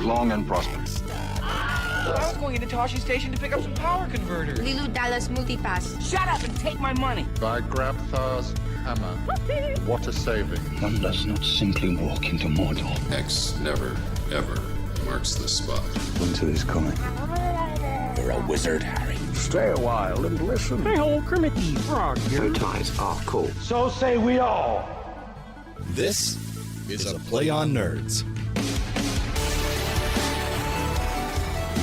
live long and prosper. I was going into Toshi Station to pick up some power converters. Lilu Dallas Multipass. Shut up and take my money. I grab Thar's hammer. What a saving. One does not simply walk into Mordor. X never, ever marks the spot. Winter is coming. You're a wizard, Harry. Stay a while and listen. Hey, ho, Kermit the Frog. Bow ties are cool. So say we all. This is a Play on Nerds.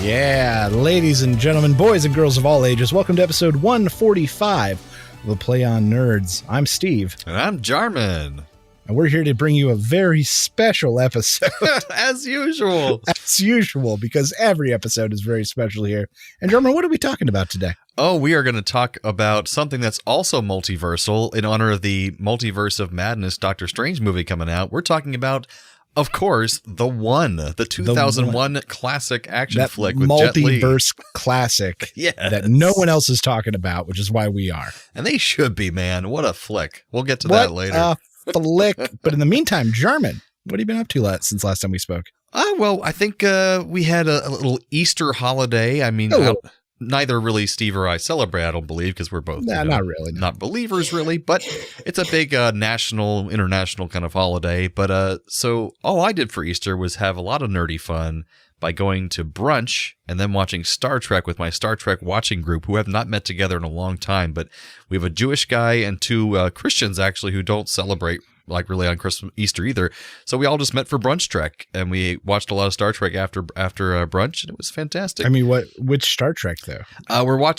Yeah, ladies and gentlemen, boys and girls of all ages, welcome to episode 145 of the Play on Nerds. I'm Steve. And I'm Jarman. And we're here to bring you a very special episode. As usual. As usual, because every episode is very special here. And Jarman, what are we talking about today? Oh, we are going to talk about something that's also multiversal in honor of the Multiverse of Madness Doctor Strange movie coming out. We're talking about, of course, the 2001 classic action flick with Jet Li. Multiverse classic Yes. that no one else is talking about, which is why we are. And they should be, man. What a flick. We'll get to that later. What a flick. But in the meantime, Jarman, what have you been up to since last time we spoke? Well, I think we had a little Easter holiday. I mean, neither really Steve or I celebrate, I don't believe, because we're both not really. Not believers, really. But it's a big national, international kind of holiday. But so all I did for Easter was have a lot of nerdy fun by going to brunch and then watching Star Trek with my Star Trek watching group, who have not met together in a long time. But we have a Jewish guy and two Christians, actually, who don't celebrate like really on Christmas, Easter either. So we all just met for brunch trek, and we watched a lot of Star Trek after brunch, and it was fantastic. I mean, which Star Trek though? We're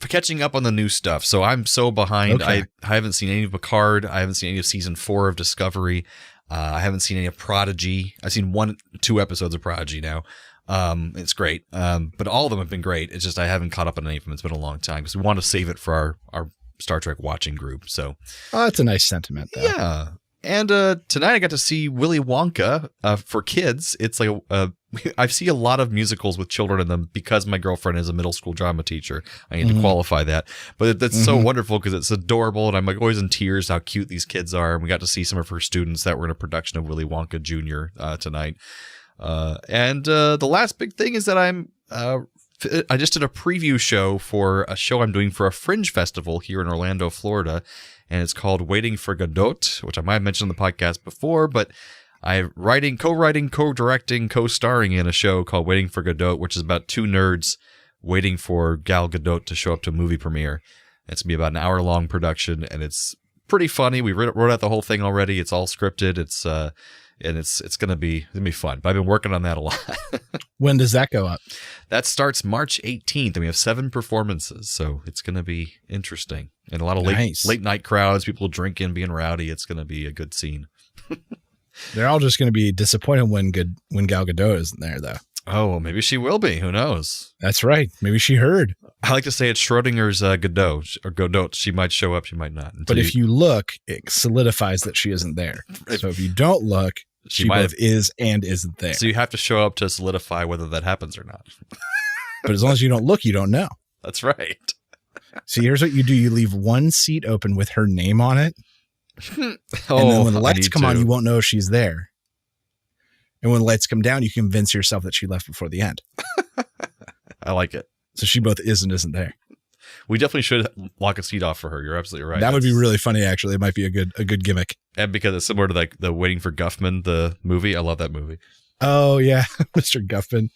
catching up on the new stuff. So I'm so behind. Okay. I haven't seen any of Picard. I haven't seen any of season 4 of Discovery. I haven't seen any of Prodigy. I've seen 2 episodes of Prodigy now. It's great. But all of them have been great. It's just I haven't caught up on any of them. It's been a long time because we want to save it for our Star Trek watching group. So that's a nice sentiment though. Yeah. And tonight I got to see Willy Wonka for kids. It's like I see a lot of musicals with children in them because my girlfriend is a middle school drama teacher. I need to qualify that. But that's so wonderful because it's adorable, and I'm like always in tears how cute these kids are. And we got to see some of her students that were in a production of Willy Wonka Jr. Tonight. And the last big thing is that I just did a preview show for a show I'm doing for a Fringe festival here in Orlando, Florida. And it's called Waiting for Godot, which I might have mentioned on the podcast before, but I'm co-writing, co-directing, co-starring in a show called Waiting for Godot, which is about 2 nerds waiting for Gal Gadot to show up to a movie premiere. It's going to be about an hour-long production, and it's pretty funny. We wrote out the whole thing already. It's all scripted. It's going to be fun. But I've been working on that a lot. When does that go up? That starts March 18th, and we have 7 performances, so it's going to be interesting. And a lot of late night crowds, people drinking, being rowdy. It's going to be a good scene. They're all just going to be disappointed when Gal Gadot isn't there, though. Oh, well, maybe she will be. Who knows? That's right. Maybe she heard. I like to say it's Schrodinger's Godot or Godot. She might show up, she might not. But if you look, it solidifies that she isn't there. So if you don't look, she both is and isn't there. So you have to show up to solidify whether that happens or not. But as long as you don't look, you don't know. That's right. See, here's what you do. You leave one seat open with her name on it. And then when the lights come on, you won't know she's there. And when the lights come down, you convince yourself that she left before the end. I like it. So she both is and isn't there. We definitely should lock a seat off for her. You're absolutely right. That would be really funny, actually. It might be a good gimmick. And because it's similar to like the Waiting for Guffman, the movie. I love that movie. Oh, yeah. Mr. Guffman.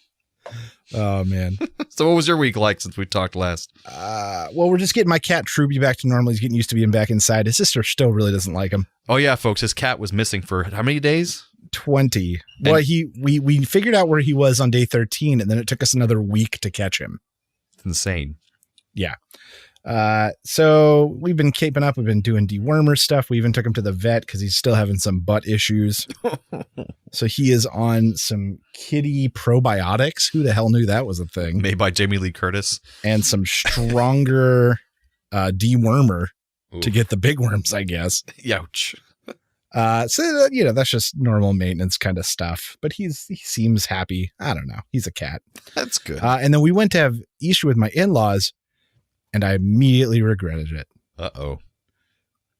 Oh, man. So what was your week like since we talked last? Well, we're just getting my cat Truby back to normal. He's getting used to being back inside. His sister still really doesn't like him. Oh, yeah, folks. His cat was missing for how many days? 20. Well, we figured out where he was on day 13, and then it took us another week to catch him. It's insane. Yeah. So we've been keeping up. We've been doing dewormer stuff. We even took him to the vet because he's still having some butt issues. So he is on some kitty probiotics. Who the hell knew that was a thing? Made by Jamie Lee Curtis. And some stronger dewormer to get the big worms, I guess. Youch. So, that's just normal maintenance kind of stuff. But he seems happy. I don't know. He's a cat. That's good. And then we went to have Easter with my in-laws, and I immediately regretted it. Uh-oh.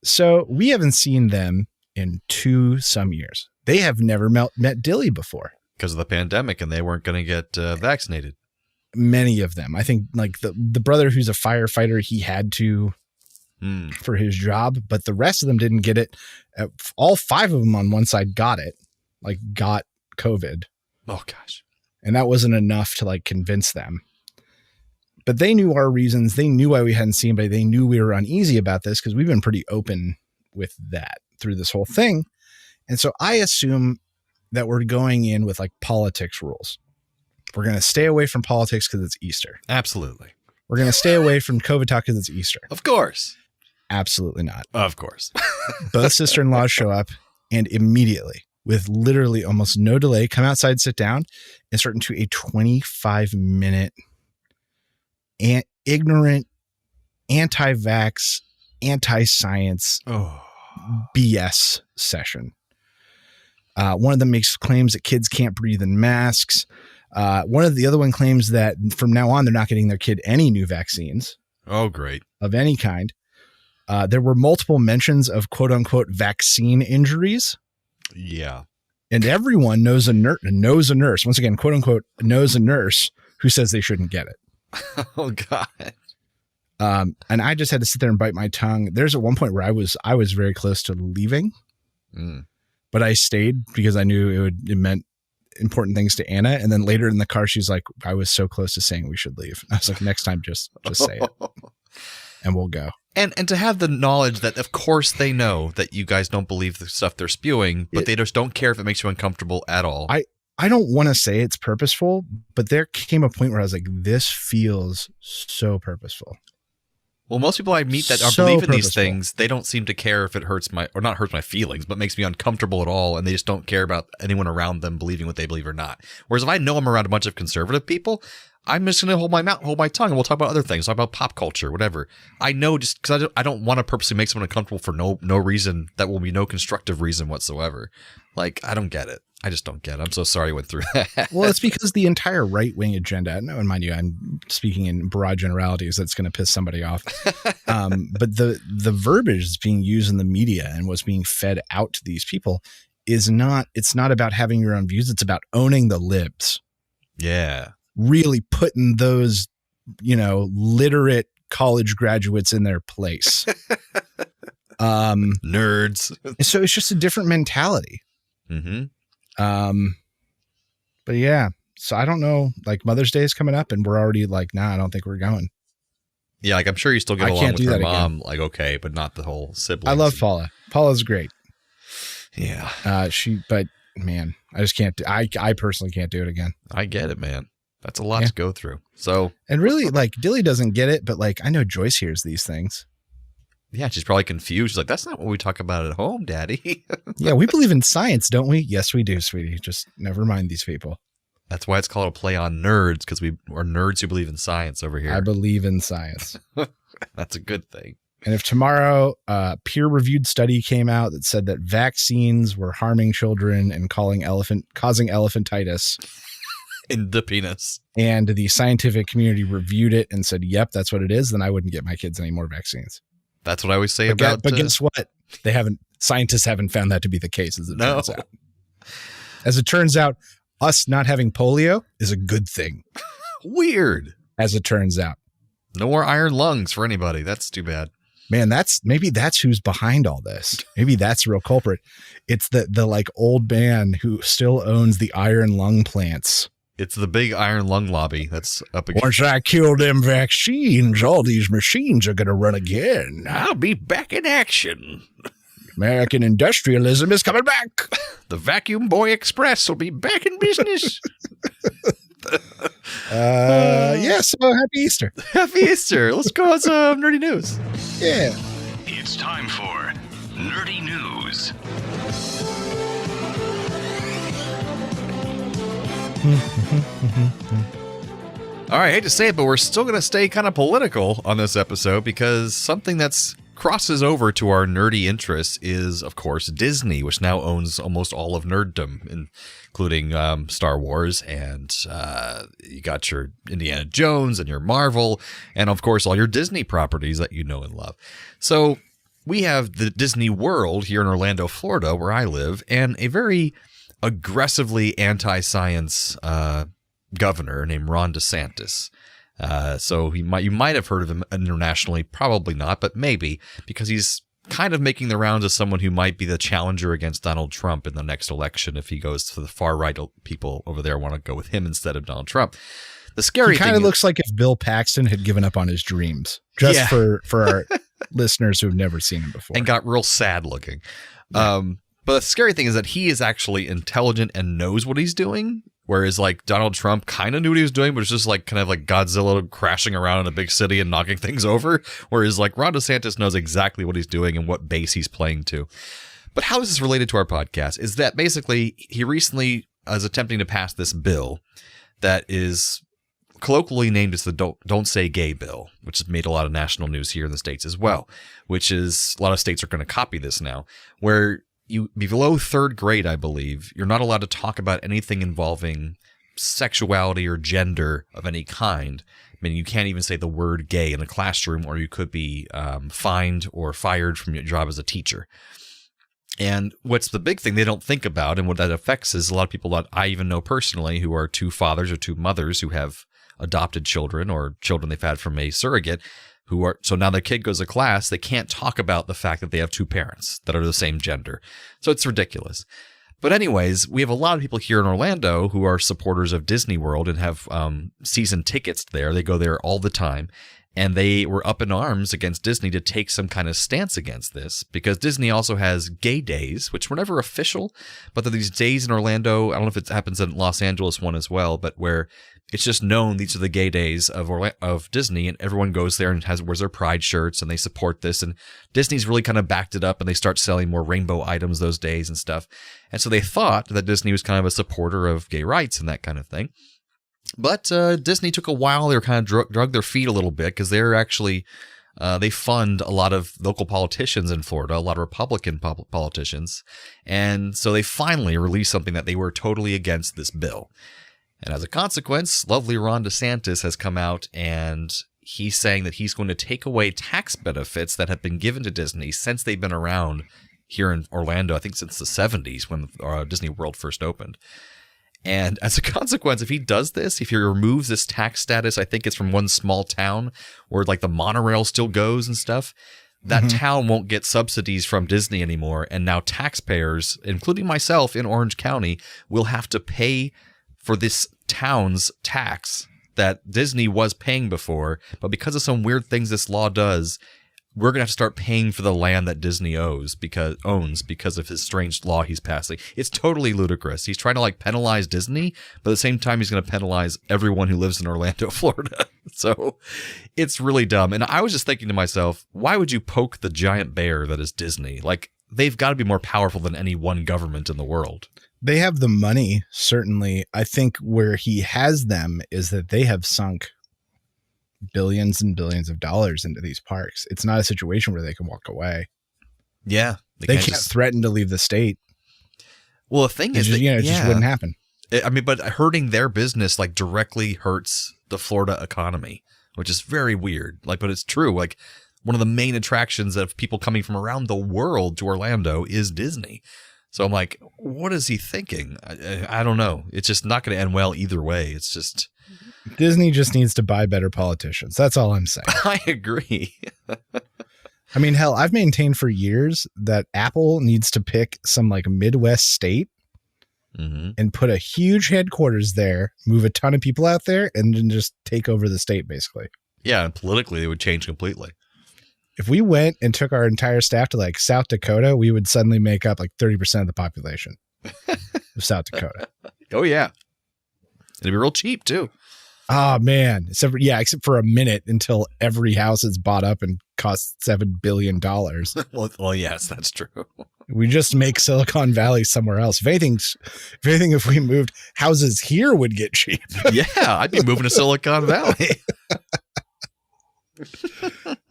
So we haven't seen them in some years. They have never met Dilly before. because of the pandemic, and they weren't going to get vaccinated. Many of them. I think like the brother who's a firefighter, he had to for his job, but the rest of them didn't get it. All 5 of them on one side got it, like got COVID. Oh gosh. And that wasn't enough to like convince them. But they knew our reasons. They knew why we hadn't seen anybody. They knew we were uneasy about this because we've been pretty open with that through this whole thing. And so I assume that we're going in with like politics rules. We're going to stay away from politics because it's Easter. Absolutely. We're going to stay away from COVID talk because it's Easter. Of course. Absolutely not. Of course. Both sister-in-laws show up and immediately, with literally almost no delay, come outside, sit down, and start into a 25-minute ignorant, anti-vax, anti-science BS session. One of them makes claims that kids can't breathe in masks. The other one claims that from now on, they're not getting their kid any new vaccines. Oh, great. Of any kind. There were multiple mentions of quote unquote vaccine injuries. Yeah. And everyone knows a nurse, once again, quote unquote, knows a nurse who says they shouldn't get it. Oh God. And I just had to sit there and bite my tongue. There's at one point where I was very close to leaving, but I stayed because I knew it meant important things to Anna. And then later in the car, she's like, I was so close to saying we should leave. I was like, next time, just say it and we'll go. And to have the knowledge that, of course, they know that you guys don't believe the stuff they're spewing, but they just don't care if it makes you uncomfortable at all. I don't want to say it's purposeful, but there came a point where I was like, this feels so purposeful. Well, most people I meet that believe in these things, they don't seem to care if it hurts my feelings, but makes me uncomfortable at all. And they just don't care about anyone around them believing what they believe or not. Whereas if I know I'm around a bunch of conservative people, I'm just going to hold my tongue, and we'll talk about other things, talk about pop culture, whatever. I know just because I don't want to purposely make someone uncomfortable for no reason that will be no constructive reason whatsoever. Like, I don't get it. I just don't get it. I'm so sorry I went through that. Well, it's because the entire right-wing agenda, no, and mind you, I'm speaking in broad generalities, that's going to piss somebody off. But the verbiage that's being used in the media and what's being fed out to these people it's not about having your own views. It's about owning the libs. Yeah. Really putting those, literate college graduates in their place. Nerds. So it's just a different mentality. Mm-hmm. But yeah, so I don't know, like Mother's Day is coming up and we're already like, nah, I don't think we're going. Yeah. Like I'm sure you still get along with her mom. Again. Like, okay, but not the whole siblings. I love Paula. Paula's great. Yeah. But man, I just can't I personally can't do it again. I get it, man. That's a lot to go through. So, and really like Dilly doesn't get it, but like, I know Joyce hears these things. Yeah, she's probably confused. She's like, that's not what we talk about at home, Daddy. Yeah, we believe in science, don't we? Yes, we do, sweetie. Just never mind these people. That's why it's called a play on nerds, because we are nerds who believe in science over here. I believe in science. That's a good thing. And if tomorrow a peer-reviewed study came out that said that vaccines were harming children and causing elephantitis in the penis, and the scientific community reviewed it and said, yep, that's what it is, then I wouldn't get my kids any more vaccines. That's what I always say but guess what? Scientists haven't found that to be the case, as it turns out. As it turns out, us not having polio is a good thing. Weird. As it turns out. No more iron lungs for anybody. That's too bad. Man, maybe that's who's behind all this. Maybe that's the real culprit. It's the like old man who still owns the iron lung plants. It's the big iron lung lobby that's up against. Once I kill them vaccines, all these machines are going to run again. I'll be back in action. American industrialism is coming back. The Vacuum Boy Express will be back in business. So happy Easter. Happy Easter. Let's go on some nerdy news. Yeah. It's time for Nerdy News. All right, I hate to say it, but we're still going to stay kind of political on this episode because something that's crosses over to our nerdy interests is, of course, Disney, which now owns almost all of nerddom, including Star Wars, and you got your Indiana Jones and your Marvel, and of course all your Disney properties that you know and love. So we have the Disney World here in Orlando, Florida, where I live, and a very aggressively anti-science governor named Ron DeSantis. So you might have heard of him internationally, probably not, but maybe, because he's kind of making the rounds as someone who might be the challenger against Donald Trump in the next election if he goes to the far right. People over there want to go with him instead of Donald Trump. The scary thing, kind of looks like if Bill Paxton had given up on his dreams, just for our listeners who've never seen him before, and got real sad looking. Yeah. But the scary thing is that he is actually intelligent and knows what he's doing. Whereas like Donald Trump kind of knew what he was doing, but it's just like kind of like Godzilla crashing around in a big city and knocking things over. Whereas like Ron DeSantis knows exactly what he's doing and what base he's playing to. But how is this related to our podcast? Is that basically he recently is attempting to pass this bill that is colloquially named as the Don't Say Gay bill, which has made a lot of national news here in the States as well, which is a lot of states are going to copy this now, where you below third grade, I believe, you're not allowed to talk about anything involving sexuality or gender of any kind. I mean, you can't even say the word gay in a classroom, or you could be fined or fired from your job as a teacher. And what's the big thing they don't think about, and what that affects, is a lot of people that I even know personally who are two fathers or two mothers who have adopted children or children they've had from a surrogate, so now their kid goes to class, they can't talk about the fact that they have two parents that are the same gender. So it's ridiculous. But anyways, we have a lot of people here in Orlando who are supporters of Disney World and have season tickets there. They go there all the time. And they were up in arms against Disney to take some kind of stance against this, because Disney also has gay days, which were never official, but there are these days in Orlando. I don't know if it happens in Los Angeles one as well, but where it's just known these are the gay days of Disney, and everyone goes there and wears their pride shirts and they support this. And Disney's really kind of backed it up, and they start selling more rainbow items those days and stuff. And so they thought that Disney was kind of a supporter of gay rights and that kind of thing. But Disney took a while. They were kind of drug their feet a little bit, because they're actually they fund a lot of local politicians in Florida, a lot of Republican politicians. And so they finally released something that they were totally against this bill. And as a consequence, lovely Ron DeSantis has come out, and he's saying that he's going to take away tax benefits that have been given to Disney since they've been around here in Orlando, I think since the 70s when Disney World first opened. And as a consequence, if he does this, if he removes this tax status, I think it's from one small town where like the monorail still goes and stuff, that town won't get subsidies from Disney anymore. And now taxpayers, including myself in Orange County, will have to pay for this town's tax that Disney was paying before. But because of some weird things this law does, we're going to have to start paying for the land that Disney owns because of his strange law he's passing. It's totally ludicrous. He's trying to like penalize Disney, but at the same time, he's going to penalize everyone who lives in Orlando, Florida. So it's really dumb. And I was just thinking to myself, why would you poke the giant bear that is Disney? Like, they've got to be more powerful than any one government in the world. They have the money, certainly. I think where he has them is that they have sunk billions and billions of dollars into these parks. It's not a situation where they can walk away. Yeah. They can't threaten to leave the state. Well, the thing is, it just wouldn't happen. I mean, but hurting their business like directly hurts the Florida economy, which is very weird. Like, but it's true. Like, one of the main attractions of people coming from around the world to Orlando is Disney. So I'm like, what is he thinking? I don't know. It's just not going to end well either way. It's just Disney just needs to buy better politicians. That's all I'm saying. I agree. I mean, hell, I've maintained for years that Apple needs to pick some like Midwest state and put a huge headquarters there, move a ton of people out there, and then just take over the state, basically. Yeah, and politically, it would change completely. If we went and took our entire staff to like South Dakota, we would suddenly make up like 30% of the population of South Dakota. Oh, yeah. It'd be real cheap, too. Oh, man. Except for a minute until every house is bought up and costs $7 billion. Well, yes, that's true. We just make Silicon Valley somewhere else. If anything, if we moved, houses here would get cheap. Yeah, I'd be moving to Silicon Valley.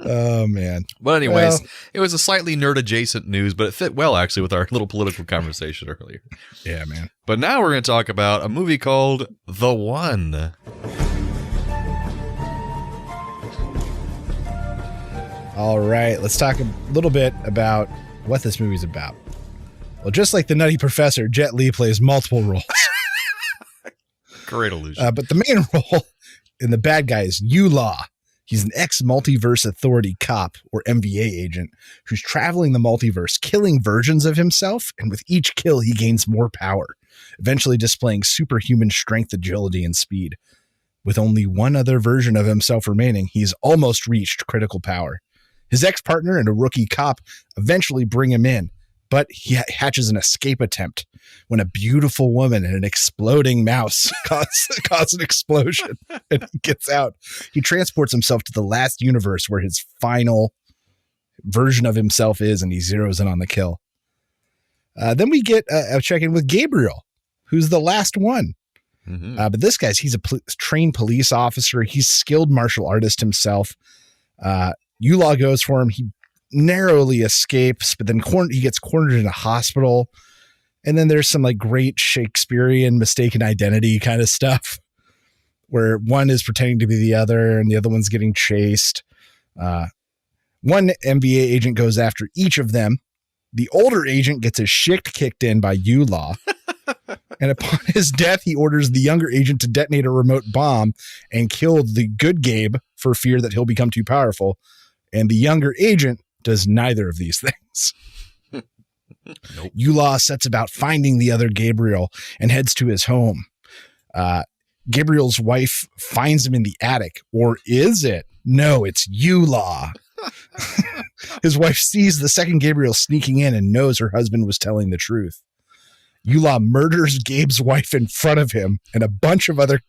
Oh, man. But anyways, it was a slightly nerd adjacent news, but it fit well actually with our little political conversation earlier. Yeah, man. But now we're going to talk about a movie called The One. All right, let's talk a little bit about what this movie's about. Well, just like the Nutty Professor, Jet Li plays multiple roles. Great illusion. But the main role in the bad guy is Yulaw. He's an ex-multiverse authority cop or MVA agent who's traveling the multiverse, killing versions of himself, and with each kill, he gains more power, eventually displaying superhuman strength, agility, and speed. With only one other version of himself remaining, he's almost reached critical power. His ex-partner and a rookie cop eventually bring him in, but he hatches an escape attempt when a beautiful woman and an exploding mouse cause an explosion and he gets out. He transports himself to the last universe where his final version of himself is, and he zeroes in on the kill. Then we get a check-in with Gabriel, who's the last one. Mm-hmm. But this guy's, he's a trained police officer. He's skilled martial artist himself. Yulaw goes for him. He narrowly escapes, but then he gets cornered in a hospital. And then there's some like great Shakespearean mistaken identity kind of stuff where one is pretending to be the other and the other one's getting chased. One MVA agent goes after each of them. The older agent gets his shit kicked in by Yulaw. And upon his death, he orders the younger agent to detonate a remote bomb and kill the good Gabe for fear that he'll become too powerful. And the younger agent does neither of these things. Nope. Yulaw sets about finding the other Gabriel and heads to his home. Gabriel's wife finds him in the attic. Or is it? No, it's Yulaw. His wife sees the second Gabriel sneaking in and knows her husband was telling the truth. Yulaw murders Gabe's wife in front of him and a bunch of other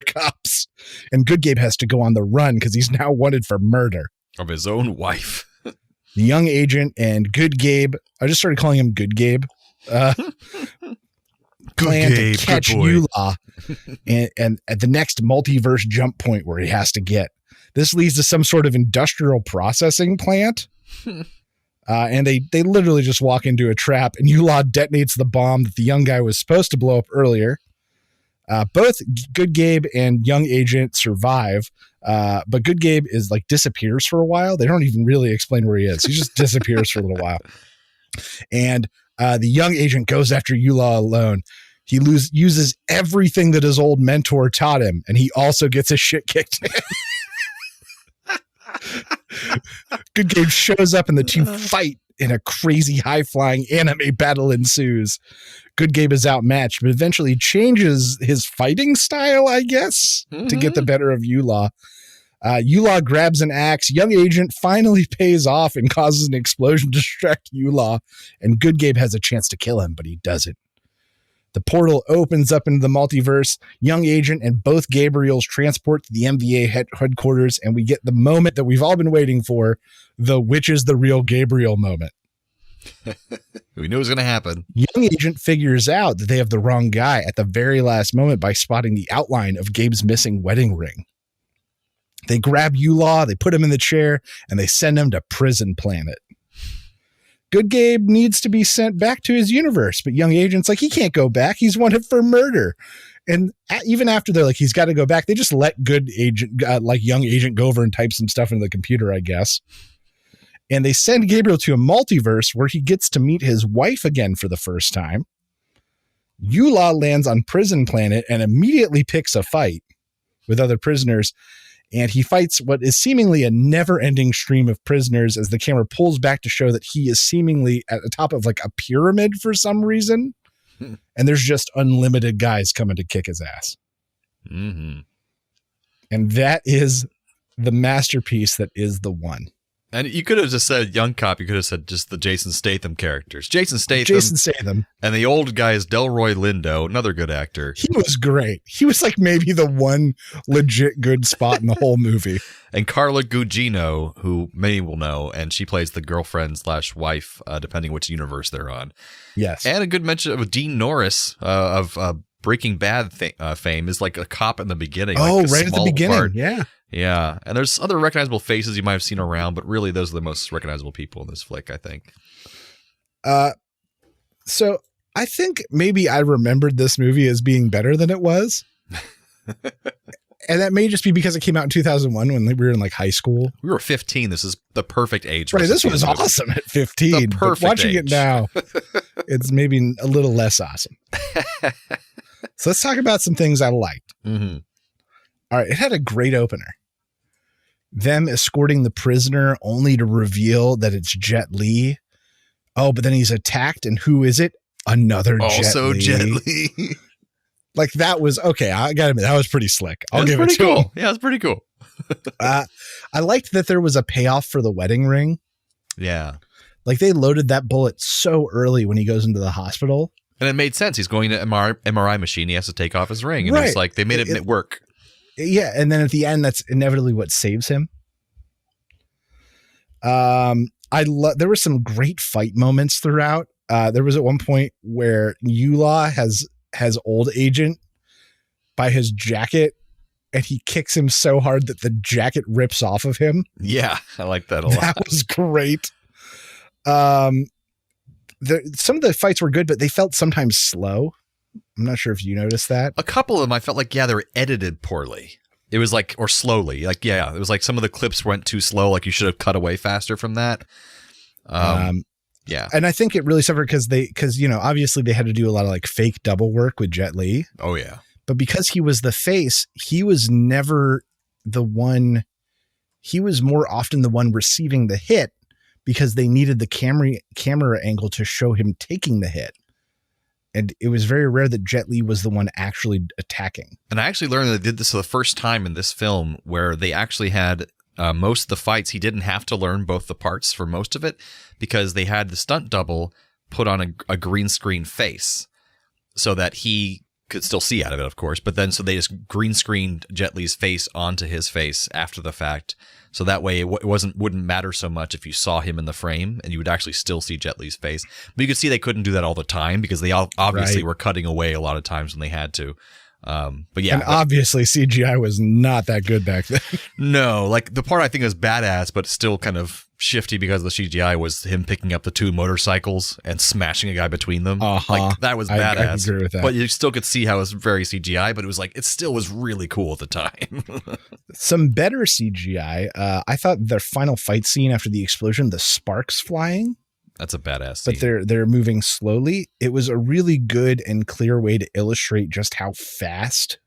cops. And good Gabe has to go on the run because he's now wanted for murder. Of his own wife. The young agent and good Gabe, I just started calling him good Gabe, plan to catch Yulaw and at the next multiverse jump point where he has to get. This leads to some sort of industrial processing plant. And they literally just walk into a trap and Yulaw detonates the bomb that the young guy was supposed to blow up earlier. Both good Gabe and young agent survive. But good Gabe is like disappears for a while. They don't even really explain where he is. He just disappears for a little while. And the young agent goes after Yulaw alone. He uses everything that his old mentor taught him. And he also gets his shit kicked in. Good Gabe shows up and the two fight in a crazy high-flying anime battle ensues. Good Gabe is outmatched, but eventually changes his fighting style, I guess, to get the better of Yulaw. Yulaw grabs an axe. Young agent finally pays off and causes an explosion to distract Yulaw, and Good Gabe has a chance to kill him, but he doesn't. The portal opens up into the multiverse. Young agent and both Gabriels transport to the MVA headquarters, and we get the moment that we've all been waiting for, the which is the real Gabriel moment. We knew it was going to happen. Young agent figures out that they have the wrong guy at the very last moment by spotting the outline of Gabe's missing wedding ring. They grab Yulaw, they put him in the chair, and they send him to Prison Planet. Good Gabe needs to be sent back to his universe, but young agent's like, he can't go back. He's wanted for murder. And even after they're like, he's got to go back, they just let good agent, like young agent, go over and type some stuff into the computer, I guess. And they send Gabriel to a multiverse where he gets to meet his wife again for the first time. Yulaw lands on Prison Planet and immediately picks a fight with other prisoners. And he fights what is seemingly a never-ending stream of prisoners as the camera pulls back to show that he is seemingly at the top of like a pyramid for some reason. And there's just unlimited guys coming to kick his ass. Mm-hmm. And that is the masterpiece that is The One. And you could have just said young cop. You could have said just the Jason Statham characters. Jason Statham. And the old guy is Delroy Lindo, another good actor. He was great. He was like maybe the one legit good spot in the whole movie. And Carla Gugino, who many will know, and she plays the girlfriend / wife, depending which universe they're on. Yes. And a good mention of Dean Norris of Breaking Bad fame is like a cop in the beginning. Oh, like right at the beginning. Part. Yeah. Yeah. And there's other recognizable faces you might have seen around, but really those are the most recognizable people in this flick, I think. So I think maybe I remembered this movie as being better than it was. And that may just be because it came out in 2001 when we were in like high school. We were 15. This is the perfect age. Right. This was awesome at 15. The perfect watching age. it now, it's maybe a little less awesome. So let's talk about some things I liked. Mm-hmm. All right. It had a great opener. Them escorting the prisoner only to reveal that it's Jet Li. Oh, but then he's attacked. And who is it? Another also Jet Li. Like that was okay. I gotta admit, that was pretty slick. I'll give it to him. Yeah, it's pretty cool. I liked that there was a payoff for the wedding ring. Yeah. Like they loaded that bullet so early when he goes into the hospital. And it made sense. He's going to MRI machine. He has to take off his ring. And Right. it's like they made it work. Yeah. And then at the end, that's inevitably what saves him. There were some great fight moments throughout. There was at one point where Yula has old agent by his jacket and he kicks him so hard that the jacket rips off of him. Yeah, I like that a lot. That was great. Some of the fights were good, but they felt sometimes slow. I'm not sure if you noticed that. A couple of them, I felt like, they were edited poorly. It was like, or slowly. Like, yeah, it was like some of the clips went too slow. Like you should have cut away faster from that. Yeah. And I think it really suffered because obviously they had to do a lot of like fake double work with Jet Li. Oh, yeah. But because he was the face, he was never the one. He was more often the one receiving the hit because they needed the camera angle to show him taking the hit. And it was very rare that Jet Li was the one actually attacking. And I actually learned that they did this for the first time in this film where they actually had most of the fights. He didn't have to learn both the parts for most of it because they had the stunt double put on a green screen face so that he could still see out of it, of course. But then so they just green screened Jet Li's face onto his face after the fact. So that way it wouldn't matter so much if you saw him in the frame and you would actually still see Jet Li's face. But you could see they couldn't do that all the time because they obviously were cutting away a lot of times when they had to. But yeah, and obviously CGI was not that good back then. No, like the part I think is badass, but still kind of shifty because of the CGI was him picking up the two motorcycles and smashing a guy between them. Like that was badass. I agree with that. But you still could see how it was very CGI, but it was like, it still was really cool at the time. Some better CGI. I thought their final fight scene after the explosion, the sparks flying. That's a badass scene. But they're moving slowly. It was a really good and clear way to illustrate just how fast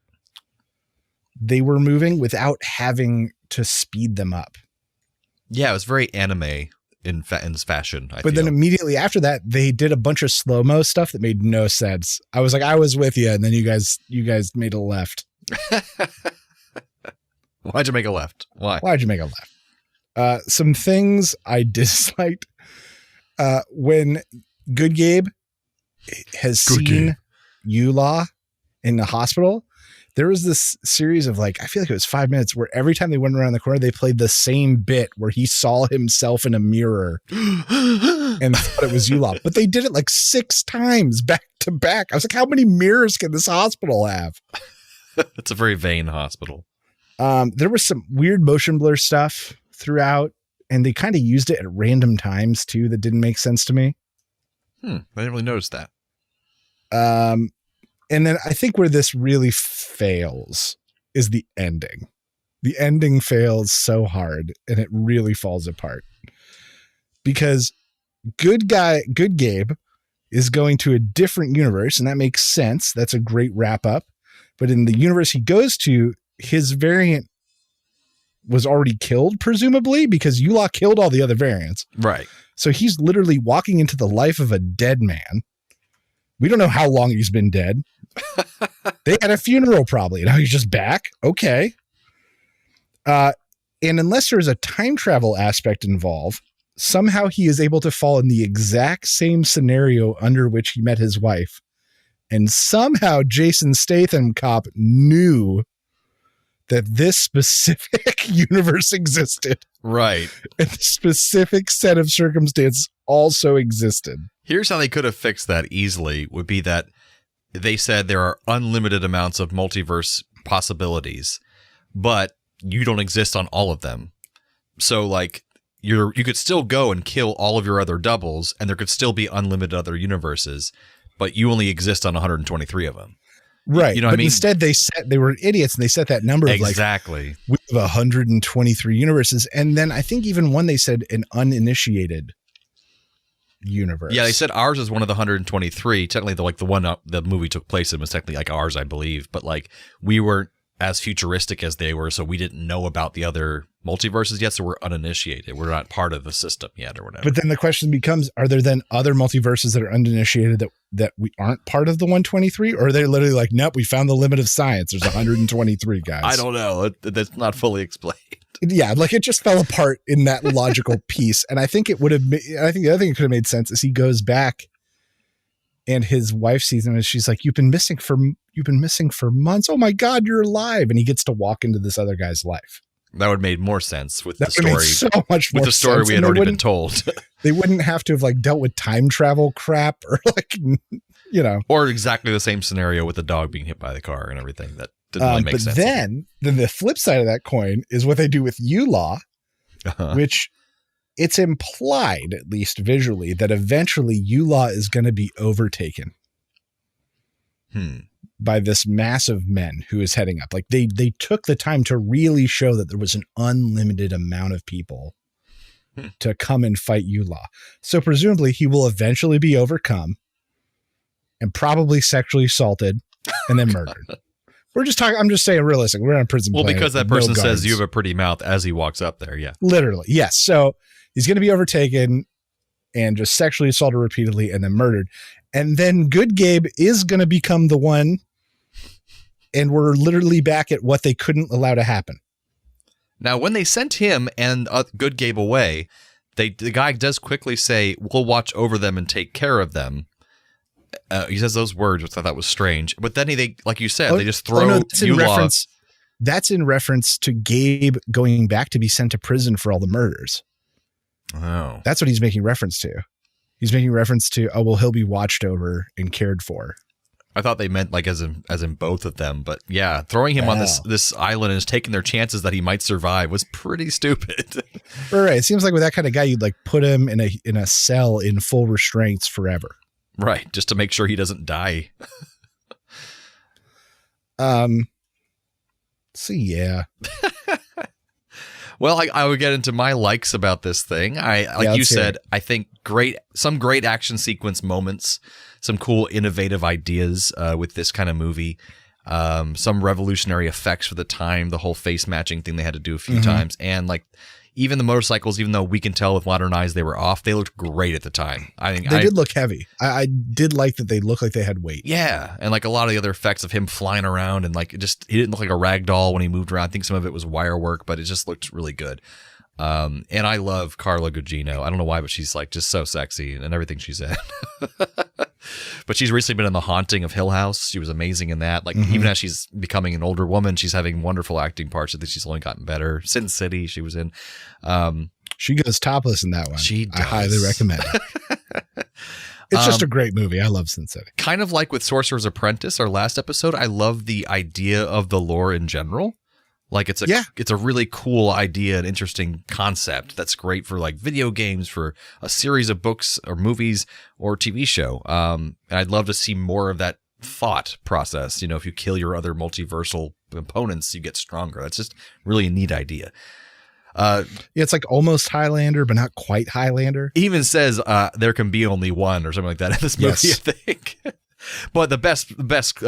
they were moving without having to speed them up. Yeah, it was very anime in fashion. But then immediately after that, they did a bunch of slow-mo stuff that made no sense. I was like, I was with you, and then you guys made a left. Why'd you make a left? Why'd you make a left? Some things I disliked. When Good Gabe has seen Yula in the hospital, there was this series of I feel like it was 5 minutes where every time they went around the corner, they played the same bit where he saw himself in a mirror and thought it was Yula. But they did it 6 times back to back. I was like, how many mirrors can this hospital have? It's a very vain hospital. There was some weird motion blur stuff throughout. And they kind of used it at random times too. That didn't make sense to me. I didn't really notice that. And then I think where this really fails is the ending. The ending fails so hard and it really falls apart because Good Gabe is going to a different universe. And that makes sense. That's a great wrap up. But in the universe he goes to, his variant was already killed, presumably, because Yula killed all the other variants. Right. So he's literally walking into the life of a dead man. We don't know how long he's been dead. They had a funeral probably. Now he's just back. Okay. And unless there's a time travel aspect involved, somehow he is able to fall in the exact same scenario under which he met his wife. And somehow Jason Statham cop knew that this specific universe existed. Right. And the specific set of circumstances also existed. Here's how they could have fixed that easily would be that they said there are unlimited amounts of multiverse possibilities, but you don't exist on all of them. So you could still go and kill all of your other doubles and there could still be unlimited other universes, but you only exist on 123 of them. Right. You know what I mean? Instead they were idiots and they set that number of exactly. We have 123 universes. And then I think even one they said an uninitiated universe. Yeah, they said ours is one of the 123. Technically, the one the movie took place in was technically like ours, I believe. But like we weren't as futuristic as they were, so we didn't know about the other multiverses yet, so we're uninitiated. We're not part of the system yet or whatever. But then the question becomes, are there then other multiverses that are uninitiated that we aren't part of the 123? Or are they literally like, nope, we found the limit of science. There's 123 guys. I don't know. That's not fully explained. Yeah, like it just fell apart in that logical piece. And I think it would have I think the other thing that could have made sense is he goes back and his wife sees him and she's like, you've been missing for months. Oh my God, you're alive. And he gets to walk into this other guy's life. That would have made more sense with that the story. So much more with the story sense. we had already been told. They wouldn't have to have like dealt with time travel crap or like, you know. Or exactly the same scenario with the dog being hit by the car and everything. That didn't really make sense. But then the flip side of that coin is what they do with Yulaw, which it's implied, at least visually, that eventually Yulaw is going to be overtaken by this mass of men who is heading up. Like they took the time to really show that there was an unlimited amount of people to come and fight Yulaw. So presumably he will eventually be overcome and probably sexually assaulted and then murdered. We're just talking. I'm just saying realistic. We're on a prison. Well, planet, because that person no says you have a pretty mouth as he walks up there. Yeah, literally. Yes. So he's going to be overtaken and just sexually assaulted repeatedly and then murdered. And then Good Gabe is going to become the one. And we're literally back at what they couldn't allow to happen. Now, when they sent him and Good Gabe away, the guy does quickly say, we'll watch over them and take care of them. He says those words, which I thought was strange. But then they like you said, they just throw Yulaw. That's in reference to Gabe going back to be sent to prison for all the murders. Oh. That's what he's making reference to. He's making reference to, oh, well, he'll be watched over and cared for. I thought they meant like as in both of them. But yeah, throwing him on this island and just taking their chances that he might survive was pretty stupid. Right. It seems like with that kind of guy, you'd like put him in a cell in full restraints forever. Right, just to make sure he doesn't die. So yeah. Well, I would get into my likes about this thing. You said, I think some great action sequence moments, some cool innovative ideas with this kind of movie, some revolutionary effects for the time, the whole face matching thing they had to do a few times, and like even the motorcycles, even though we can tell with modern eyes they were off, they looked great at the time. I think they did look heavy. I did like that they looked like they had weight. Yeah, and like a lot of the other effects of him flying around and like he didn't look like a rag doll when he moved around. I think some of it was wire work, but it just looked really good. And I love Carla Gugino. I don't know why, but she's like just so sexy and everything she's in. But she's recently been in The Haunting of Hill House. She was amazing in that. Like even as she's becoming an older woman, she's having wonderful acting parts. I think she's only gotten better. Sin City, she was in. She goes topless in that one. She does. I highly recommend it. It's just a great movie. I love Sin City. Kind of like with Sorcerer's Apprentice, our last episode, I love the idea of the lore in general. Like it's a really cool idea, an interesting concept that's great for like video games, for a series of books or movies or TV show. And I'd love to see more of that thought process. You know, if you kill your other multiversal opponents, you get stronger. That's just really a neat idea. It's like almost Highlander, but not quite Highlander. He even says there can be only one or something like that in this movie, yes. I think. But the best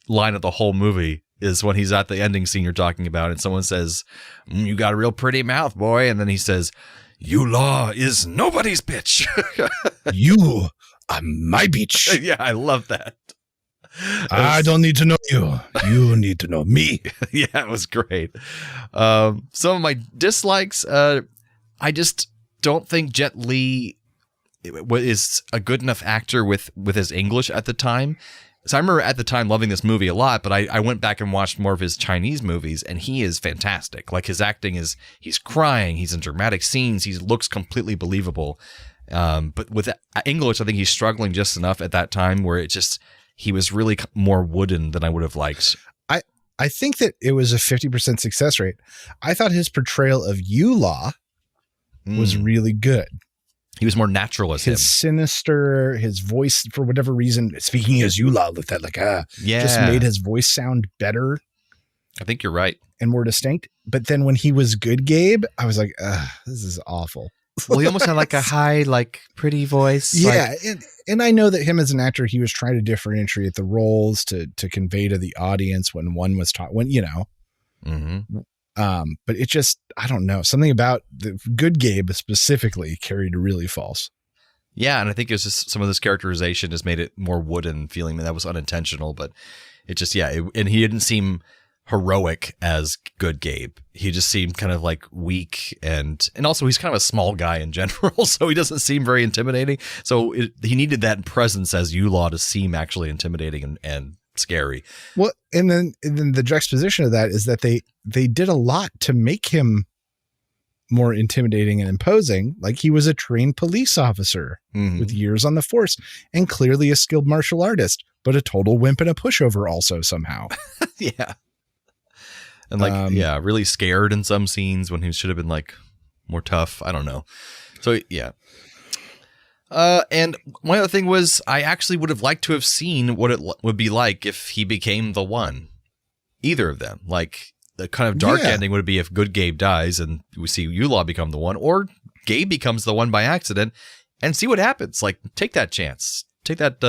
line of the whole movie is when he's at the ending scene you're talking about, and someone says, "You got a real pretty mouth, boy," and then he says, "Yulaw is nobody's bitch." You are my bitch. Yeah, I love that. I don't need to know you. You need to know me. Yeah, it was great. Some of my dislikes, I just don't think Jet Li is a good enough actor with his English at the time. So I remember at the time loving this movie a lot, but I went back and watched more of his Chinese movies, and he is fantastic. Like his acting he's crying, he's in dramatic scenes, he looks completely believable. But with English, I think he's struggling just enough at that time where he was really more wooden than I would have liked. I think that it was a 50% success rate. I thought his portrayal of Yulaw was really good. He was more natural as him. His sinister, his voice, for whatever reason, speaking as Yula, with that just made his voice sound better. I think you're right. And more distinct. But then when he was good Gabe, I was like, this is awful. Well, he almost had like a high, like pretty voice. Yeah. And I know that him as an actor, he was trying to differentiate the roles to convey to the audience when one was taught, Mm-hmm. But it just, I don't know, something about the good Gabe specifically carried really false. Yeah. And I think it's just some of this characterization just made it more wooden feeling that was unintentional, but it just, and he didn't seem heroic as good Gabe. He just seemed kind of like weak and also he's kind of a small guy in general. So he doesn't seem very intimidating. So he needed that presence as Yulaw to seem actually intimidating and scary. Well, and then the juxtaposition of that is that they did a lot to make him more intimidating and imposing. Like he was a trained police officer with years on the force and clearly a skilled martial artist, but a total wimp and a pushover also somehow. Yeah. And really scared in some scenes when he should have been like more tough. I don't know. So yeah. And one other thing was I actually would have liked to have seen what it would be like if he became the one. Either of them. Like the kind of dark ending would be if good Gabe dies and we see Yulaw become the one, or Gabe becomes the one by accident and see what happens. Like take that chance. Take that,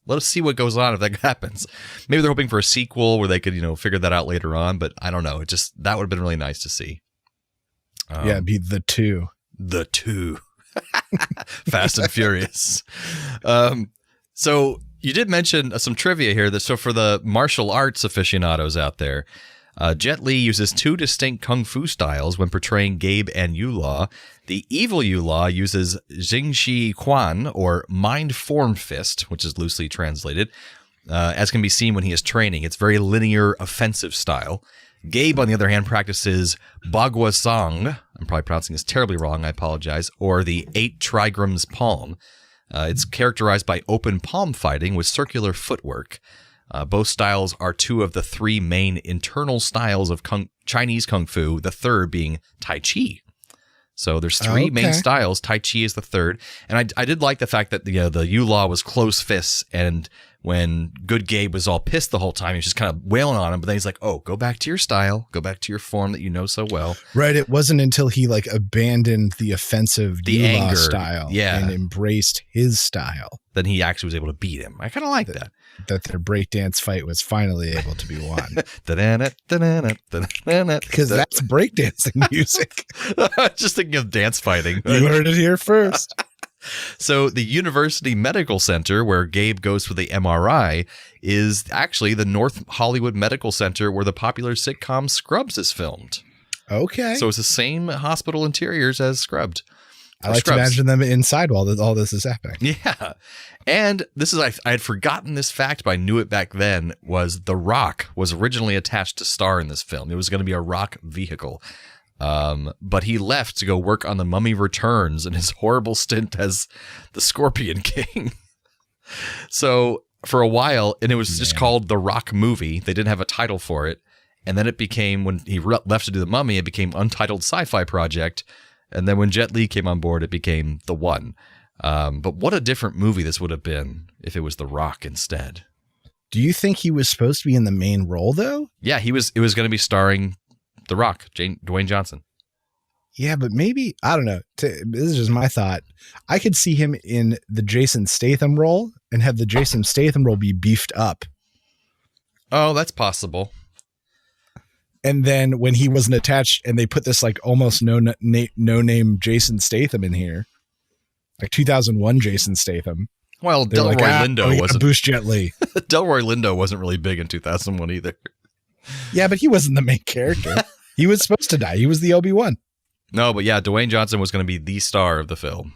let us see what goes on if that happens. Maybe they're hoping for a sequel where they could, figure that out later on, but I don't know. That would have been really nice to see. It'd be the two. The two. Fast and Furious. So you did mention some trivia here. So for the martial arts aficionados out there, Jet Li uses two distinct kung fu styles when portraying Gabe and Yulaw. The evil Yulaw uses Jingshi Quan, or Mind Form Fist, which is loosely translated, as can be seen when he is training. It's very linear, offensive style. Gabe, on the other hand, practices Bagua Sang. I'm probably pronouncing this terribly wrong. I apologize. Or the 8 trigrams palm. It's characterized by open palm fighting with circular footwork. Both styles are two of the three main internal styles of Chinese Kung Fu, the third being Tai Chi. So there's three main styles. Tai Chi is the third. And I did like the fact that the Yulaw was close fists, and when good Gabe was all pissed the whole time, he was just kind of wailing on him, but then he's like, oh, go back to your style. Go back to your form that you know so well. Right. It wasn't until he abandoned the offensive Yulaw style and embraced his style. Then he actually was able to beat him. I kind of like that. That their breakdance fight was finally able to be won. Because that's breakdancing music. Just thinking of dance fighting. You heard it here first. So the University Medical Center, where Gabe goes for the MRI, is actually the North Hollywood Medical Center where the popular sitcom Scrubs is filmed. Okay. So it's the same hospital interiors as Scrubbed. I like to imagine them inside while all this is happening. Yeah. And this is, I had forgotten this fact, but I knew it back then, was The Rock was originally attached to star in this film. It was going to be a Rock vehicle. But he left to go work on The Mummy Returns in his horrible stint as the Scorpion King. So for a while, and it was just called The Rock Movie. They didn't have a title for it. And then it became, when he left to do The Mummy, it became Untitled Sci-Fi Project. And then when Jet Li came on board, it became The One. But what a different movie this would have been if it was The Rock instead. Do you think he was supposed to be in the main role, though? Yeah, it was going to be starring The Rock, Dwayne Johnson. Yeah, but maybe, I don't know. This is just my thought. I could see him in the Jason Statham role and have the Jason Statham role be beefed up. Oh, that's possible. And then when he wasn't attached and they put this almost no name Jason Statham in here, 2001 Jason Statham. Well, Delroy Lindo wasn't boost Jet Li. Delroy Lindo wasn't really big in 2001 either. Yeah, but he wasn't the main character. He was supposed to die. He was the Obi-Wan. No, but yeah, Dwayne Johnson was going to be the star of the film.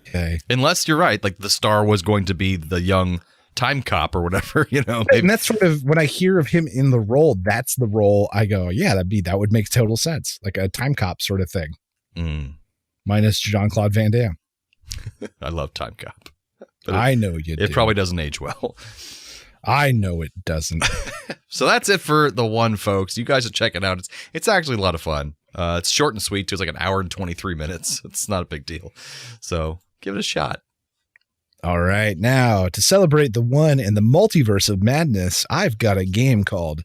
Okay. Unless you're right, the star was going to be the young time cop or whatever, Right, and that's sort of, when I hear of him in the role, that's the role I go, yeah, that would make total sense. Like a time cop sort of thing. Minus Jean-Claude Van Damme. I love Time Cop. But I know you do. It probably doesn't age well. I know it doesn't. So that's it for The One, folks. You guys should check it out. It's actually a lot of fun. It's short and sweet too. It's like an hour and 23 minutes. It's not a big deal. So give it a shot. All right. Now, to celebrate the one in the multiverse of madness, I've got a game called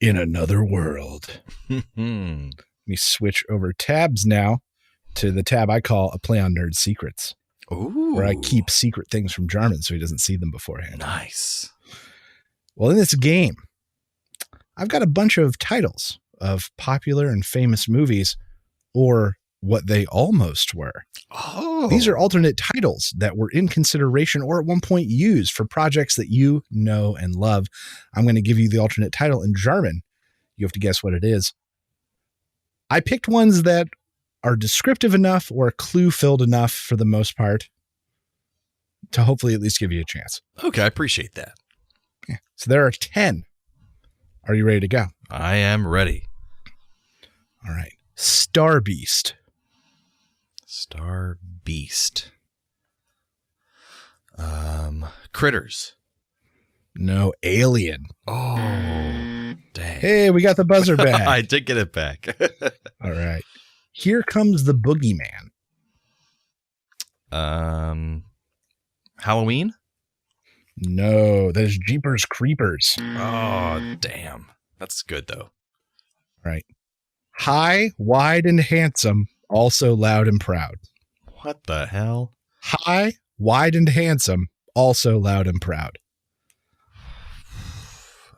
In Another World. Let me switch over tabs now to the tab I call A Play on Nerd Secrets. Ooh. Where I keep secret things from Jarman so he doesn't see them beforehand. Nice. Well, in this game, I've got a bunch of titles of popular and famous movies, or what they almost were. Oh. These are alternate titles that were in consideration or at one point used for projects that you know and love. I'm going to give you the alternate title in Jarman. You have to guess what it is. I picked ones that are descriptive enough or clue-filled enough for the most part to hopefully at least give you a chance. Okay, I appreciate that. Yeah. So there are 10. Are you ready to go? I am ready. All right. Star Beast. Star Beast. Critters. No, Alien. Oh, dang. Hey, we got the buzzer back. I did get it back. All right. Here Comes the Boogeyman. Halloween? No, that is Jeepers Creepers. Oh, damn. That's good, though. Right. High, Wide, and Handsome, also Loud and Proud. What the hell? High, Wide, and Handsome, also Loud and Proud.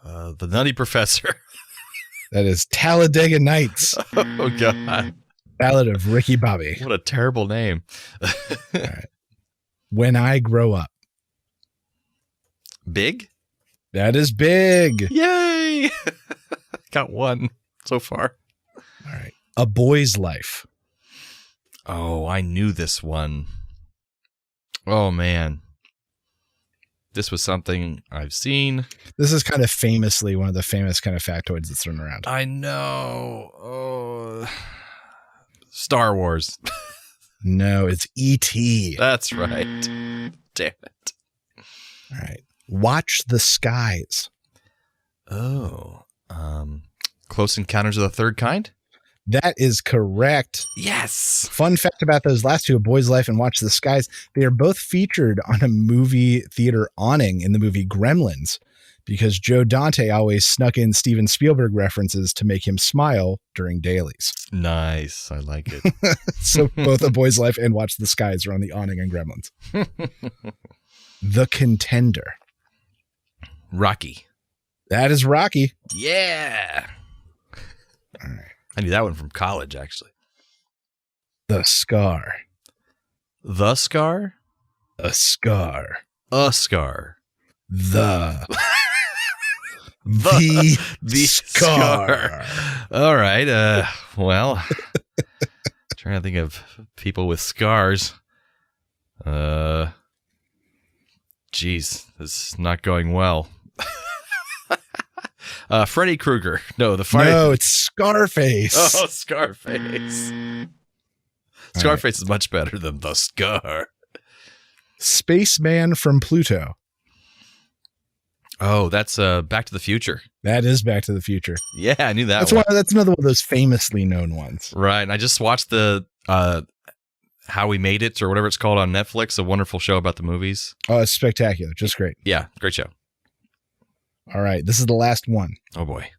The Nutty Professor. That is Talladega Nights. Oh, God. Ballad of Ricky Bobby. What a terrible name. All right. When I Grow Up. Big? That is Big. Yay! Got one so far. All right. A Boy's Life. Oh, I knew this one. Oh, man. This was something I've seen. This is kind of famously one of the famous kind of factoids that's thrown around. I know. Oh, Star Wars. No, it's E.T. That's right. Damn it. All right. Watch the Skies. Oh. Close Encounters of the Third Kind? That is correct. Yes. Fun fact about those last two, A Boy's Life and Watch the Skies, they are both featured on a movie theater awning in the movie Gremlins because Joe Dante always snuck in Steven Spielberg references to make him smile during dailies. Nice. I like it. So both A Boy's Life and Watch the Skies are on the awning in Gremlins. The Contender. Rocky. That is Rocky. Yeah. All right. I knew that one from college, actually. The Scar. The Scar? A Scar. A Scar. The Scar. All right. Well, trying to think of people with scars. Geez, this is not going well. Freddy Krueger. No, the fire. No, it's Scarface. Oh, Scarface. Scarface is much better than the Scar. Spaceman from Pluto. Oh, that's Back to the Future. That is Back to the Future. Yeah, I knew that That's one. That's another one of those famously known ones. Right. And I just watched the How We Made It or whatever it's called on Netflix, a wonderful show about the movies. Oh, it's spectacular. Just great. Yeah, great show. All right. This is the last one. Oh, boy.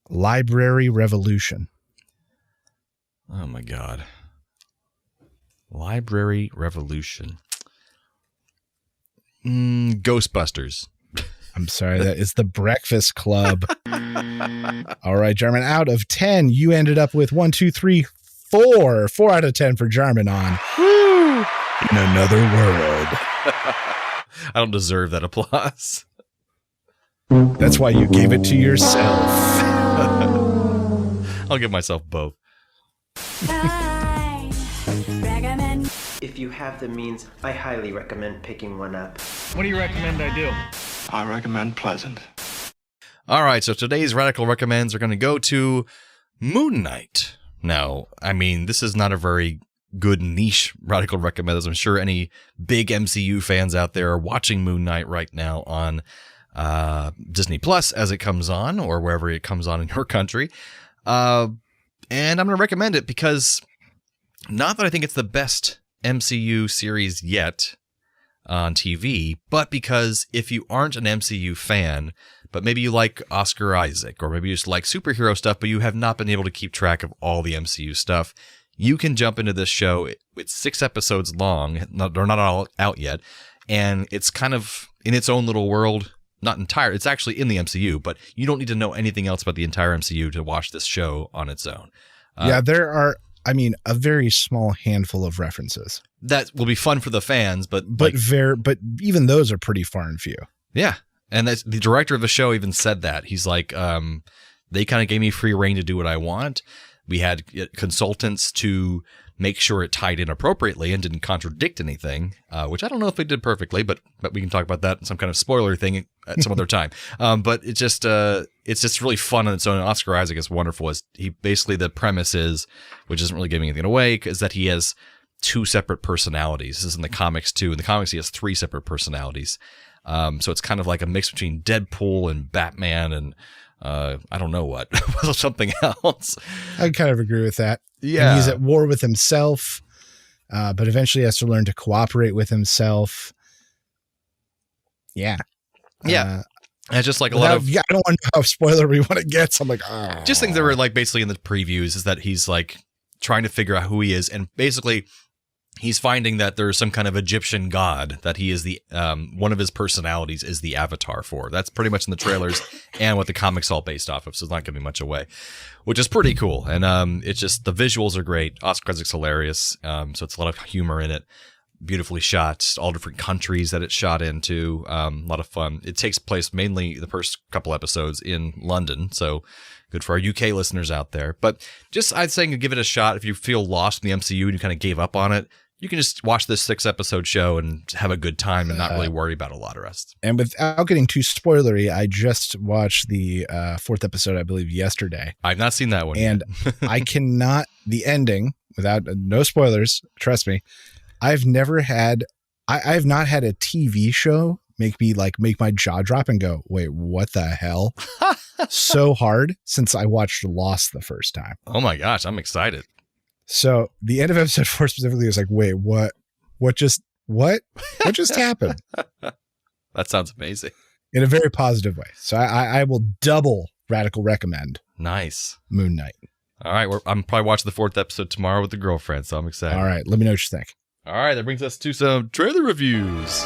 Library Revolution. Oh, my God. Library Revolution. Ghostbusters. I'm sorry. That is The Breakfast Club. All right, Jarman. Out of 10, you ended up with 1, 2, 3, 4. 4 out of 10 for Jarman on In Another World. I don't deserve that applause. That's why you gave it to yourself. I'll give myself both. If you have the means, I highly recommend picking one up. What do you recommend I do? I recommend Pleasant. All right, so today's Radical Recommends are going to go to Moon Knight. Now, I mean, this is not a very good niche Radical Recommend, as I'm sure any big MCU fans out there are watching Moon Knight right now on Disney Plus as it comes on, or wherever it comes on in your country. And I'm going to recommend it because not that I think it's the best MCU series yet on TV, but because if you aren't an MCU fan, but maybe you like Oscar Isaac, or maybe you just like superhero stuff, but you have not been able to keep track of all the MCU stuff, you can jump into this show. It's 6 episodes long. They're not all out yet. And it's kind of in its own little world. Not entire. It's actually in the MCU, but you don't need to know anything else about the entire MCU to watch this show on its own. Yeah, there are, a very small handful of references. That will be fun for the fans, but even those are pretty far and few. Yeah. And that's, the director of the show even said that. He's like, they kind of gave me free reign to do what I want. We had consultants to make sure it tied in appropriately and didn't contradict anything, which I don't know if they did perfectly, but we can talk about that in some kind of spoiler thing at some other time. But it's just really fun on its own. And Oscar Isaac is wonderful. He basically, the premise is, which isn't really giving anything away, is that he has 2 separate personalities. This is in the comics too. In the comics, he has 3 separate personalities. So it's kind of like a mix between Deadpool and Batman and I don't know what, something else. I kind of agree with that. Yeah. And he's at war with himself, but eventually has to learn to cooperate with himself. Yeah. Yeah. It's just like a lot of... Yeah, I don't want to know how spoiler we want to get. So I'm like, oh. Just things that were like basically in the previews is that he's like trying to figure out who he is. And basically he's finding that there's some kind of Egyptian god that he is the one of his personalities is the avatar for. That's pretty much in the trailers and what the comic's all based off of. So it's not giving much away, which is pretty cool. And it's just, the visuals are great. Oscar Isaac's hilarious. So it's a lot of humor in it. Beautifully shot, all different countries that it's shot into. A lot of fun. It takes place mainly the first couple episodes in London. So good for our UK listeners out there. But just, I'd say give it a shot. If you feel lost in the MCU and you kind of gave up on it, you can just watch this 6-episode show and have a good time and not really worry about a lot of rest. And without getting too spoilery, I just watched the 4th episode, I believe, yesterday. I've not seen that one and I cannot, the ending, without no spoilers, trust me, I've not had a TV show make my jaw drop and go, wait, what the hell? So hard since I watched Lost the first time. Oh my gosh, I'm excited. So the end of episode 4 specifically is like, wait, what just happened? That sounds amazing. In a very positive way. So I will double radical recommend. Nice. Moon Knight. All right. I'm probably watching the 4th episode tomorrow with the girlfriend, so I'm excited. All right. Let me know what you think. All right. That brings us to some trailer reviews.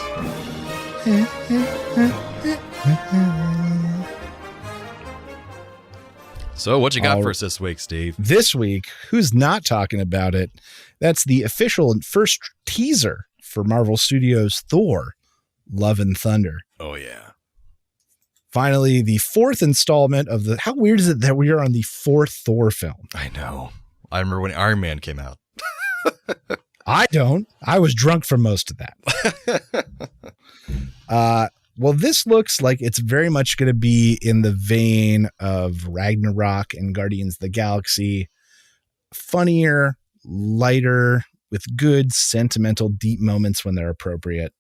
So what you got for us this week, Steve? This week, who's not talking about it? That's the official first teaser for Marvel Studios' Thor, Love and Thunder. Oh, yeah. Finally, the 4th installment of the... How weird is it that we are on the 4th Thor film? I know. I remember when Iron Man came out. I don't. I was drunk for most of that. Well, this looks like it's very much going to be in the vein of Ragnarok and Guardians of the Galaxy. Funnier, lighter, with good, sentimental, deep moments when they're appropriate.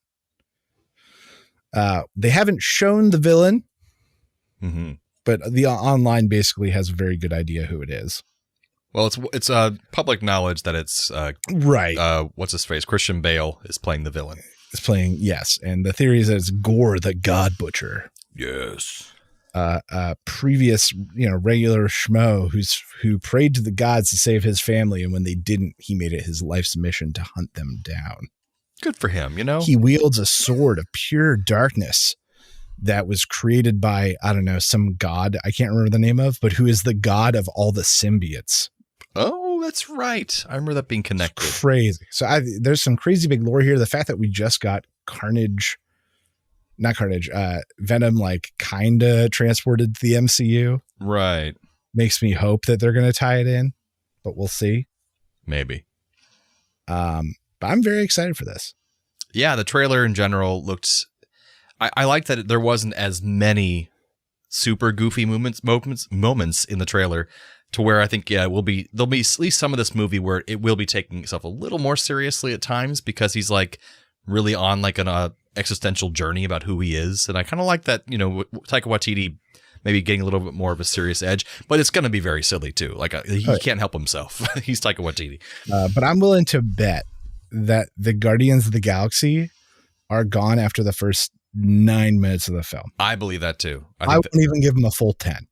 They haven't shown the villain, but the online basically has a very good idea who it is. Well, it's public knowledge that it's right. What's his face? Christian Bale is playing the villain. Is playing, yes, and the theory is that it's Gore the God Butcher. Yes. Previous, regular schmo who prayed to the gods to save his family, and when they didn't, he made it his life's mission to hunt them down. Good for him, He wields a sword of pure darkness that was created by, I don't know, some god I can't remember the name of, but who is the god of all the symbiotes. Oh, that's right. I remember that being connected. It's crazy. So there's some crazy big lore here. The fact that we just got Venom, like kinda transported to the MCU. Right. Makes me hope that they're going to tie it in, but we'll see. Maybe. But I'm very excited for this. Yeah, the trailer in general looked... I like that there wasn't as many super goofy moments in the trailer, to where I think, there'll be at least some of this movie where it will be taking itself a little more seriously at times, because he's like really on like an existential journey about who he is. And I kind of like that, Taika Waititi maybe getting a little bit more of a serious edge, but it's going to be very silly too. Like he can't help himself. He's Taika Waititi. But I'm willing to bet that the Guardians of the Galaxy are gone after the first 9 minutes of the film. I believe that too. I wouldn't even give them a full 10.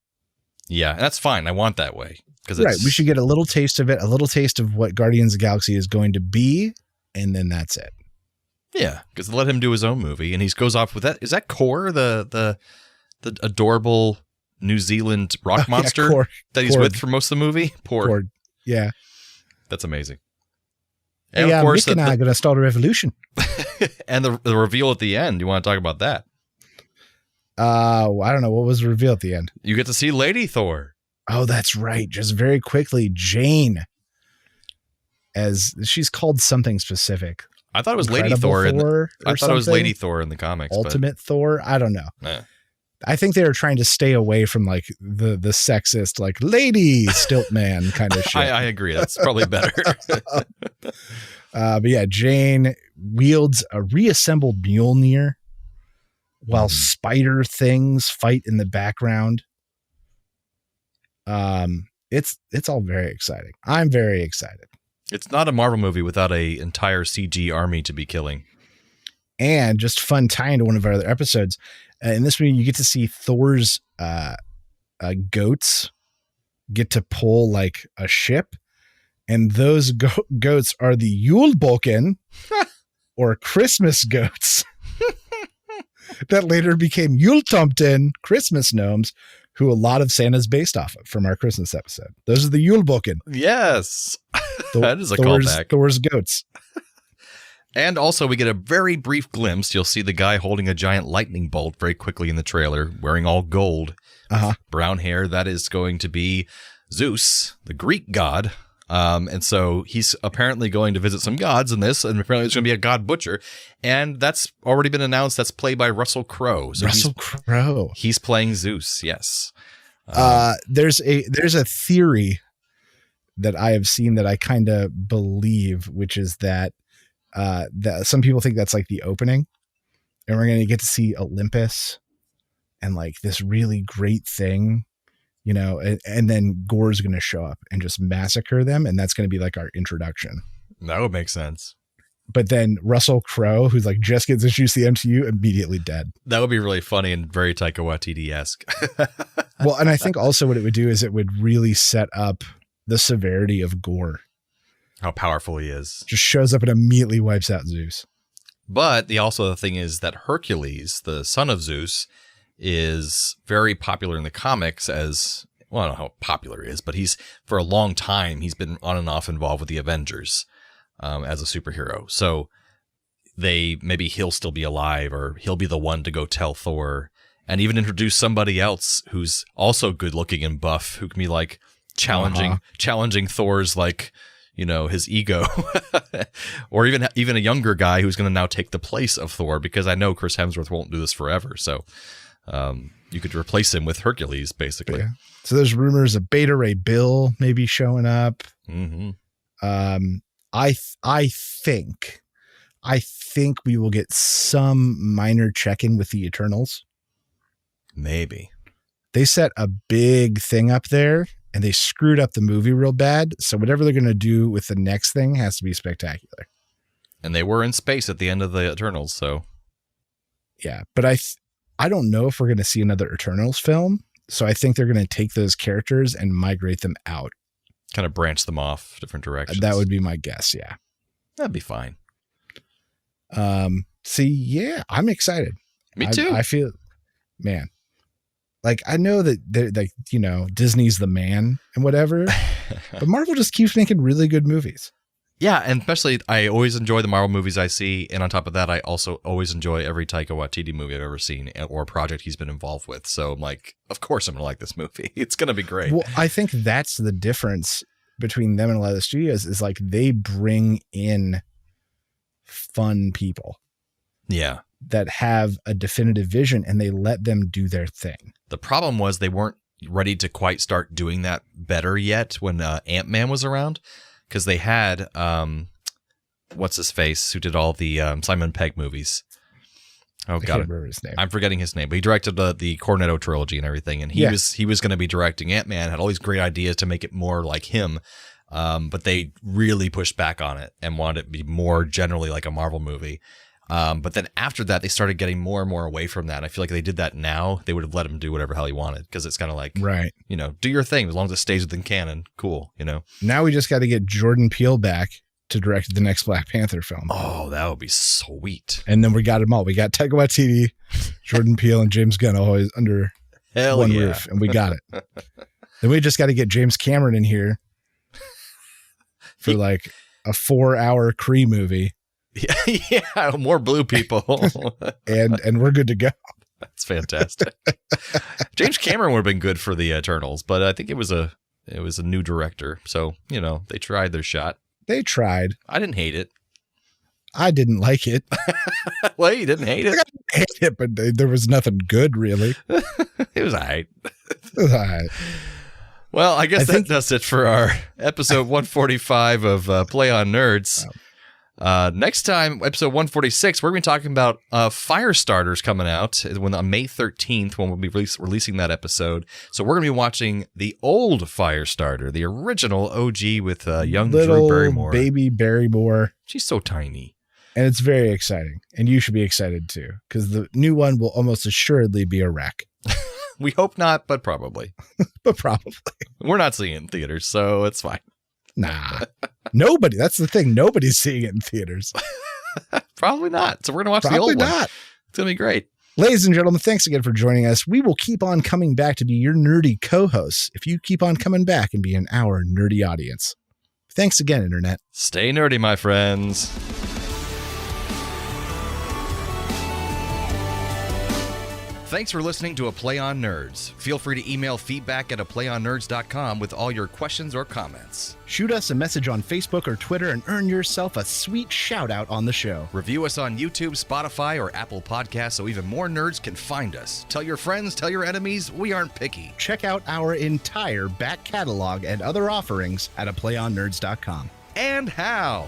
Yeah, that's fine. I want that way. Right, we should get a little taste of it, a little taste of what Guardians of the Galaxy is going to be, and then that's it. Yeah, because let him do his own movie, and he goes off with that. Is that Core, the adorable New Zealand rock monster that he's with for most of the movie? Poor. Yeah. That's amazing. And of course, Mick and I are going to start a revolution. And the reveal at the end. You want to talk about that? I don't know. What was the reveal at the end? You get to see Lady Thor. Oh, that's right. Just very quickly, Jane, as she's called something specific. I thought it was Lady Thor. I thought it was Lady Thor in the comics. Ultimate Thor. I don't know. I think they were trying to stay away from like the sexist, like lady stilt man kind of shit. I agree. That's probably better. But yeah, Jane wields a reassembled Mjolnir while spider things fight in the background. It's all very exciting. I'm very excited. It's not a Marvel movie without a entire CG army to be killing. And just fun tie into one of our other episodes. In this movie, you get to see Thor's goats get to pull like a ship. And those goats are the Yule-Balken or Christmas goats that later became Yule-Tomten Christmas gnomes, who a lot of Santa's based off of from our Christmas episode. Those are the Yule-Balken. Yes. That is a callback. Thor's goats. And also we get a very brief glimpse. You'll see the guy holding a giant lightning bolt very quickly in the trailer, wearing all gold, brown hair. That is going to be Zeus, the Greek god. And so he's apparently going to visit some gods in this, and apparently there's going to be a god butcher. And that's already been announced. That's played by Russell Crowe. So Russell Crowe. He's playing Zeus. Yes. There's a theory that I have seen that I kind of believe, which is that some people think that's like the opening, and we're going to get to see Olympus and like this really great thing, you know, and then Gore's going to show up and just massacre them. And that's going to be like our introduction. That would make sense. But then Russell Crowe, who's like just gets introduced to the MCU, immediately dead. That would be really funny and very Taika Waititi-esque. Well, and I think also what it would do is it would really set up the severity of Gore. How powerful he is. Just shows up and immediately wipes out Zeus. But the thing is that Hercules, the son of Zeus, is very popular in the comics as, well, I don't know how popular he is, but he's, for a long time, he's been on and off involved with the Avengers as a superhero. So maybe he'll still be alive, or he'll be the one to go tell Thor, and even introduce somebody else who's also good looking and buff, who can be like challenging Thor's like, you know, his ego, or even a younger guy who's going to now take the place of Thor, because I know Chris Hemsworth won't do this forever. So you could replace him with Hercules, basically. Yeah. So there's rumors of Beta Ray Bill maybe showing up. Mm-hmm. I think we will get some minor check-in with the Eternals. Maybe. They set a big thing up there, and they screwed up the movie real bad. So whatever they're going to do with the next thing has to be spectacular. And they were in space at the end of the Eternals, so. Yeah, but I don't know if we're going to see another Eternals film. So I think they're going to take those characters and migrate them out. Kind of branch them off different directions. That would be my guess, yeah. That'd be fine. Yeah, I'm excited. Me too. I feel, man, like I know that they're like, you know, Disney's the man and whatever, but Marvel just keeps making really good movies. Yeah, and especially I always enjoy the Marvel movies I see, and on top of that, I also always enjoy every Taika Waititi movie I've ever seen or project he's been involved with. So I'm like, of course I'm going to like this movie. It's going to be great. Well, I think that's the difference between them and a lot of the studios is like they bring in fun people. Yeah. That have a definitive vision and they let them do their thing. The problem was they weren't ready to quite start doing that better yet when Ant-Man was around. Because they had, what's his face, who did all the Simon Pegg movies. Oh, I God. can't remember his name. I'm forgetting his name, but he directed the Cornetto trilogy and everything. And he was going to be directing Ant-Man, had all these great ideas to make it more like him. But they really pushed back on it and wanted it to be more generally like a Marvel movie. But then after that, they started getting more and more away from that. I feel like if they did that now, they would have let him do whatever hell he wanted, because it's kind of like, right, you know, do your thing as long as it stays within canon. Cool, you know. Now we just got to get Jordan Peele back to direct the next Black Panther film. Oh, that would be sweet. And then we got them all. We got Taika Waititi, Jordan Peele, and James Gunn always under one roof, and we got it. Then we just got to get James Cameron in here for like a 4-hour Kree movie. Yeah, more blue people. and we're good to go. That's fantastic. James Cameron would have been good for the Eternals, but I think it was a new director. So, you know, they tried their shot. They tried. I didn't hate it. I didn't like it. Well, you didn't hate it. I didn't hate it, but there was nothing good, really. It was all right. It was all right. Well, I guess that does it for our episode 145 of Play on Nerds. Next time, episode 146, we're going to be talking about Firestarters coming out on May 13th, when we'll be releasing that episode. So we're going to be watching the old Firestarter, the original OG with young Little Drew Barrymore. Baby Barrymore. She's so tiny. And it's very exciting. And you should be excited too, because the new one will almost assuredly be a wreck. We hope not, but probably. But probably. We're not seeing it in theaters, so it's fine. Nah. Nobody. That's the thing. Nobody's seeing it in theaters. Probably not. So we're going to watch the old one. It's going to be great. Ladies and gentlemen, thanks again for joining us. We will keep on coming back to be your nerdy co-hosts if you keep on coming back and being our nerdy audience. Thanks again, Internet. Stay nerdy, my friends. Thanks for listening to A Play on Nerds. Feel free to email feedback at aplayonnerds.com with all your questions or comments. Shoot us a message on Facebook or Twitter and earn yourself a sweet shout out on the show. Review us on YouTube, Spotify, or Apple Podcasts so even more nerds can find us. Tell your friends, tell your enemies, we aren't picky. Check out our entire back catalog and other offerings at aplayonnerds.com. And how?